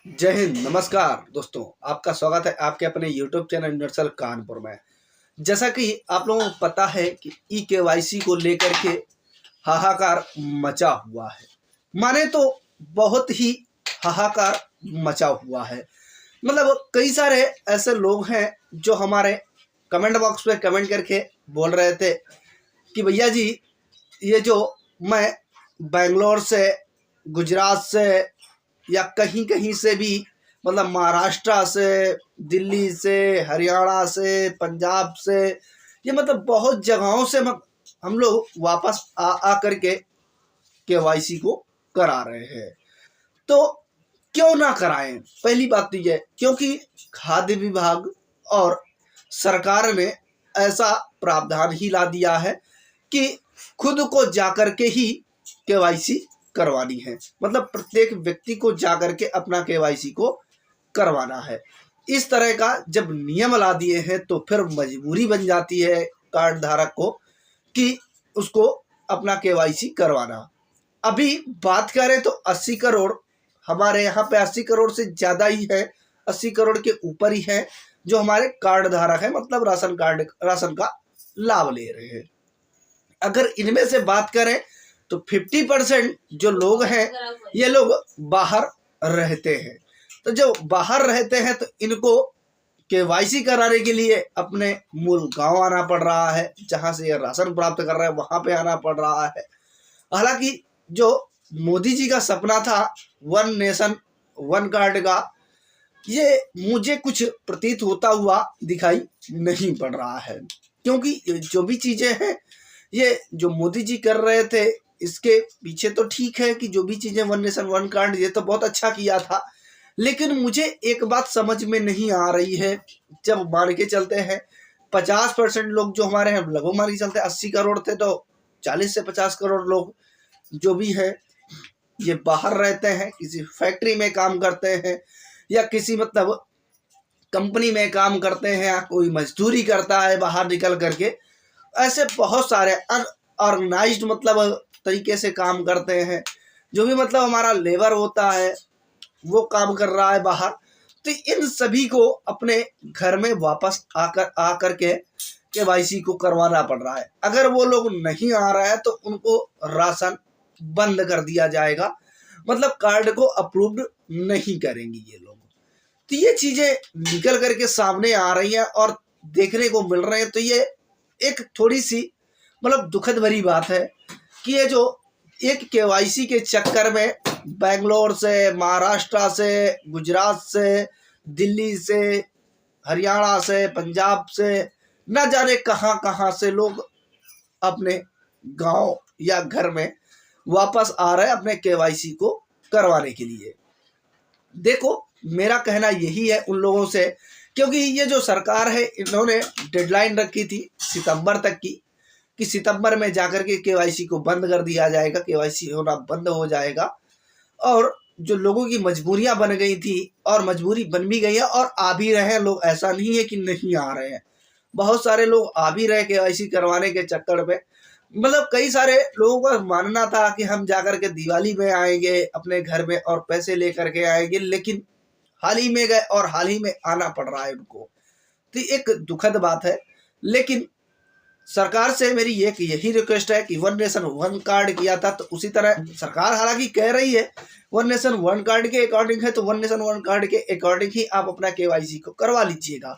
जय हिंद। नमस्कार दोस्तों, आपका स्वागत है आपके अपने यूट्यूब चैनल यूनिवर्सल कानपुर में। जैसा कि आप लोगों को पता है कि ई-केवाईसी को लेकर के हाहाकार मचा हुआ है। माने तो बहुत ही हाहाकार मचा हुआ है। मतलब कई सारे ऐसे लोग हैं जो हमारे कमेंट बॉक्स पे कमेंट करके बोल रहे थे कि भैया जी, ये जो मैं बेंगलोर से, गुजरात से या कहीं कहीं से भी, मतलब महाराष्ट्र से, दिल्ली से, हरियाणा से, पंजाब से, ये मतलब बहुत जगहों से हम लोग वापस आ करके केवाईसी को करा रहे हैं। तो क्यों ना कराएं? पहली बात तो ये, क्योंकि खाद्य विभाग और सरकार ने ऐसा प्रावधान ही ला दिया है कि खुद को जाकर के ही केवाईसी करवानी है। मतलब प्रत्येक व्यक्ति को जाकर के अपना केवाईसी को करवाना है। इस तरह का जब नियम ला दिए हैं तो फिर मजबूरी बन जाती है कार्ड धारक को कि उसको अपना केवाईसी करवाना। अभी बात करें तो 80 करोड़, हमारे यहाँ पे 80 करोड़ से ज़्यादा ही है, 80 करोड़ के ऊपर ही है जो हमारे कार्ड धारक है, मतलब राशन का लाभ ले रहे हैं। अगर इनमें से बात करें तो 50% जो लोग हैं ये लोग बाहर रहते हैं। तो जो बाहर रहते हैं तो इनको केवाईसी कराने के लिए अपने मूल गांव आना पड़ रहा है, जहां से ये राशन प्राप्त कर रहे हैं वहां पे आना पड़ रहा है। हालांकि जो मोदी जी का सपना था वन नेशन वन कार्ड का, ये मुझे कुछ प्रतीत होता हुआ दिखाई नहीं पड़ रहा है। क्योंकि जो भी चीजें हैं ये जो मोदी जी कर रहे थे, इसके पीछे तो ठीक है कि जो भी चीजें वन नेशन वन कार्ड, ये तो बहुत अच्छा किया था। लेकिन मुझे एक बात समझ में नहीं आ रही है। जब मान के चलते हैं 50% लोग जो हमारे हैं, लगभग मान के चलते 80 करोड़ थे, तो 40 से 50 करोड़ लोग जो भी है ये बाहर रहते हैं, किसी फैक्ट्री में काम करते हैं या किसी मतलब कंपनी में काम करते हैं या कोई मजदूरी करता है बाहर निकल करके। ऐसे बहुत सारे अनऑर्गेनाइज्ड मतलब तरीके से काम करते हैं। जो भी मतलब हमारा लेबर होता है वो काम कर रहा है बाहर। तो इन सभी को अपने घर में वापस आकर के केवाईसी को करवाना पड़ रहा है। अगर वो लोग नहीं आ रहा है तो उनको राशन बंद कर दिया जाएगा, मतलब कार्ड को अप्रूव्ड नहीं करेंगे ये लोग। तो ये चीजें निकल करके सामने आ रही हैं और देखने को मिल रहे हैं। तो ये एक थोड़ी सी मतलब दुखद भरी बात है कि ये जो एक केवाईसी के चक्कर में बेंगलोर से, महाराष्ट्र से, गुजरात से, दिल्ली से, हरियाणा से, पंजाब से, न जाने कहां कहां से लोग अपने गांव या घर में वापस आ रहे हैं अपने केवाईसी को करवाने के लिए। देखो, मेरा कहना यही है उन लोगों से, क्योंकि ये जो सरकार है इन्होंने डेडलाइन रखी थी सितंबर तक की कि सितंबर में जाकर के केवाईसी को बंद कर दिया जाएगा, केवाईसी होना बंद हो जाएगा। और जो लोगों की मजबूरियां बन गई थी और मजबूरी बन भी गई है और आ भी रहे हैं लोग, ऐसा नहीं है कि नहीं आ रहे हैं। बहुत सारे लोग आ भी रहे केवाईसी करवाने के चक्कर में। मतलब कई सारे लोगों का मानना था कि हम जाकर के दिवाली में आएंगे अपने घर में और पैसे लेकर के आएंगे, लेकिन हाल ही में गए और हाल ही में आना पड़ रहा है उनको। तो एक दुखद बात है। लेकिन सरकार से मेरी एक यही रिक्वेस्ट है कि वन नेशन वन कार्ड किया था तो उसी तरह सरकार हालांकि कह रही है वन नेशन वन कार्ड के अकॉर्डिंग है, तो वन नेशन वन कार्ड के अकॉर्डिंग ही आप अपना केवाईसी को करवा लीजिएगा।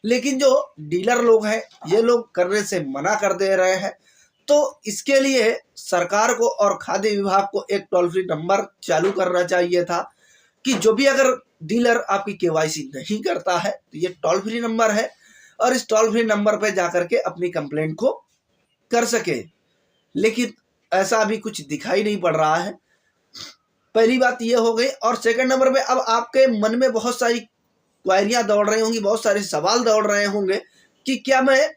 लेकिन जो डीलर लोग हैं ये लोग करने से मना कर दे रहे हैं। तो इसके लिए सरकार को और खाद्य विभाग को एक टोल फ्री नंबर चालू करना चाहिए था कि जो भी अगर डीलर आपकी केवाईसी नहीं करता है तो ये टोल फ्री नंबर है और इस टोल फ्री नंबर पे जाकर के अपनी कंप्लेंट को कर सके। लेकिन ऐसा अभी कुछ दिखाई नहीं पड़ रहा है। पहली बात ये हो गई। और सेकंड नंबर पे अब आपके मन में बहुत सारी क्वेरियां दौड़ रही होंगी, बहुत सारे सवाल दौड़ रहे होंगे कि क्या मैं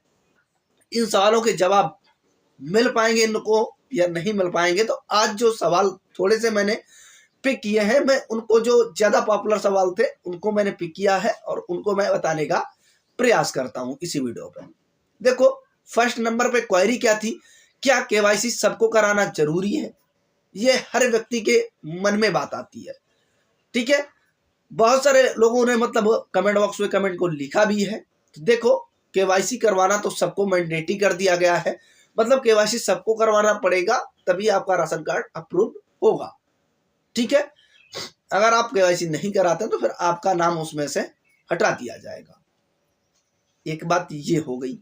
इन सवालों के जवाब मिल पाएंगे इनको या नहीं मिल पाएंगे। तो आज जो सवाल थोड़े से मैंने पिक किए हैं, मैं उनको जो ज्यादा पॉपुलर सवाल थे उनको मैंने पिक किया है और उनको मैं बताने का प्रयास करता हूं इसी वीडियो पे। देखो, फर्स्ट नंबर पे क्वेरी क्या थी, क्या केवाईसी सबको कराना जरूरी है? ये हर व्यक्ति के मन में बात आती है, ठीक है। बहुत सारे लोगों ने मतलब कमेंट बॉक्स में कमेंट को लिखा भी है। तो देखो, केवाईसी करवाना तो सबको मैंडेटरी कर दिया गया है, मतलब केवाईसी सबको करवाना पड़ेगा, तभी आपका राशन कार्ड अप्रूव होगा। ठीक है, अगर आप केवाईसी नहीं कराते तो फिर आपका नाम उसमें से हटा दिया जाएगा। एक बात ये हो गई।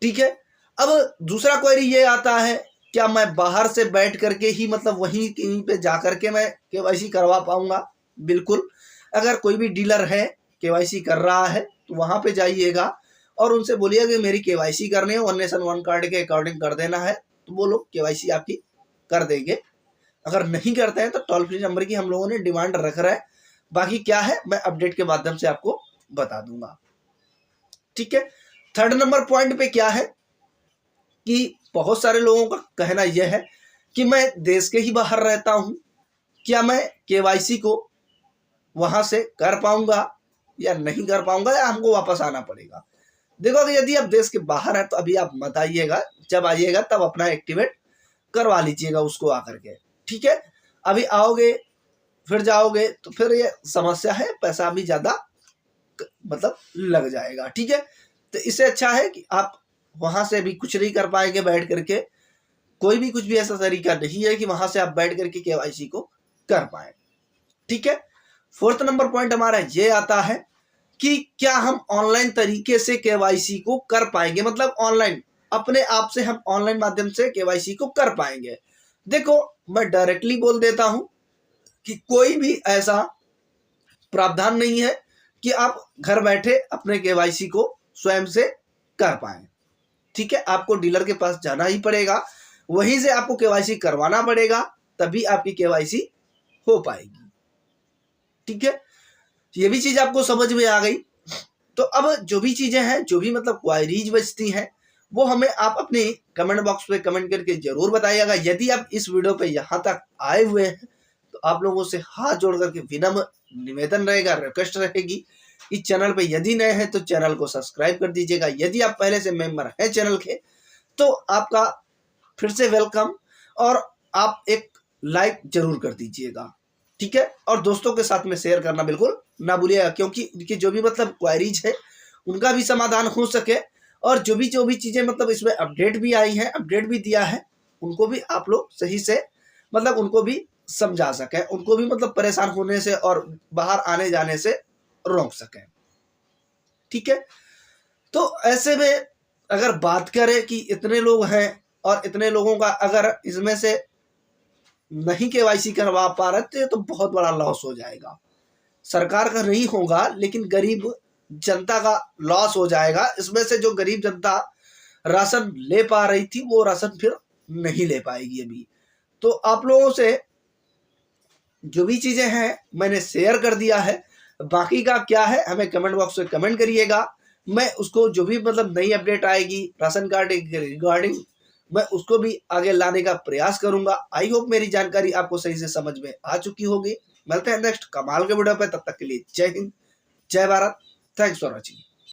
ठीक है, अब दूसरा क्वेरी ये आता है, क्या मैं बाहर से बैठ करके ही मतलब वहीं कहीं पे जा करके मैं केवाईसी करवा पाऊंगा? बिल्कुल, अगर कोई भी डीलर है केवाईसी कर रहा है तो वहां पे जाइएगा और उनसे बोलिएगा कि मेरी केवाईसी करनी है, 1 नेशन 1 कार्ड के अकॉर्डिंग कर देना है, तो वो लोग केवाईसी आपकी कर देंगे। अगर नहीं करते हैं तो टोल फ्री नंबर की हम लोगों ने डिमांड रख रहा है, बाकी क्या है मैं अपडेट के माध्यम से आपको बता दूंगा। ठीक है, थर्ड नंबर पॉइंट पे क्या है कि बहुत सारे लोगों का कहना यह है कि मैं देश के ही बाहर रहता हूं, क्या मैं केवाईसी को वहां से कर पाऊंगा या नहीं कर पाऊंगा, या हमको वापस आना पड़ेगा? देखो, अगर यदि आप देश के बाहर हैं तो अभी आप मत आइएगा, जब आइएगा तब अपना एक्टिवेट करवा लीजिएगा उसको आकर के। ठीक है, अभी आओगे फिर जाओगे तो फिर ये समस्या है, पैसा भी ज्यादा मतलब लग जाएगा। ठीक है, तो इससे अच्छा है कि आप वहां से भी कुछ नहीं कर पाएंगे बैठ करके, कोई भी कुछ भी ऐसा तरीका नहीं है कि वहां से आप बैठ करके केवाईसी को कर पाए। ठीक है, फोर्थ नंबर पॉइंट हमारा ये आता है कि क्या हम ऑनलाइन तरीके से केवाईसी को कर पाएंगे, मतलब ऑनलाइन अपने आप से हम ऑनलाइन माध्यम से केवाईसी को कर पाएंगे? देखो, मैं डायरेक्टली बोल देता हूं कि कोई भी ऐसा प्रावधान नहीं है कि आप घर बैठे अपने केवाईसी को स्वयं से कर पाए। ठीक है, आपको डीलर के पास जाना ही पड़ेगा, वहीं से आपको केवाईसी करवाना पड़ेगा, तभी आपकी केवाईसी हो पाएगी। ठीक है, ये भी चीज आपको समझ में आ गई। तो अब जो भी चीजें हैं, जो भी मतलब क्वायरीज बचती हैं, वो हमें आप अपने कमेंट बॉक्स पे कमेंट करके जरूर बताइएगा। यदि आप इस वीडियो पे यहाँ तक आए हुए हैं तो आप लोगों से हाथ जोड़ करके विनम्र निवेदन रहेगा, रिक्वेस्ट रहेगी, इस चैनल पे यदि नए हैं तो चैनल को सब्सक्राइब कर दीजिएगा। यदि आप पहले से मेंबर हैं चैनल के तो आपका फिर से वेलकम, और आप एक लाइक जरूर कर दीजिएगा। ठीक है, और दोस्तों के साथ में शेयर करना बिल्कुल ना भूलिएगा, क्योंकि उनकी जो भी मतलब क्वायरीज है उनका भी समाधान हो सके, और जो भी चीजें मतलब इसमें अपडेट भी आई है, अपडेट भी दिया है, उनको भी आप लोग सही से मतलब उनको भी समझा सके, उनको भी मतलब परेशान होने से और बाहर आने जाने से रोक सके। ठीक है, तो ऐसे में अगर बात करें कि इतने लोग हैं और इतने लोगों का अगर इसमें से नहीं केवाईसी करवा पा रहे तो बहुत बड़ा लॉस हो जाएगा। सरकार का नहीं होगा लेकिन गरीब जनता का लॉस हो जाएगा। इसमें से जो गरीब जनता राशन ले पा रही थी वो राशन फिर नहीं ले पाएगी अभी। तो आप लोगों से जो भी चीजें हैं मैंने शेयर कर दिया है, बाकी का क्या है हमें कमेंट बॉक्स में कमेंट करिएगा। मैं उसको जो भी मतलब नई अपडेट आएगी राशन कार्ड के रिगार्डिंग, मैं उसको भी आगे लाने का प्रयास करूंगा। आई होप मेरी जानकारी आपको सही से समझ में आ चुकी होगी। मिलते हैं नेक्स्ट कमाल के वीडियो पे, तब तक के लिए जय हिंद, जय भारत, थैंक्स फॉर वॉचिंग।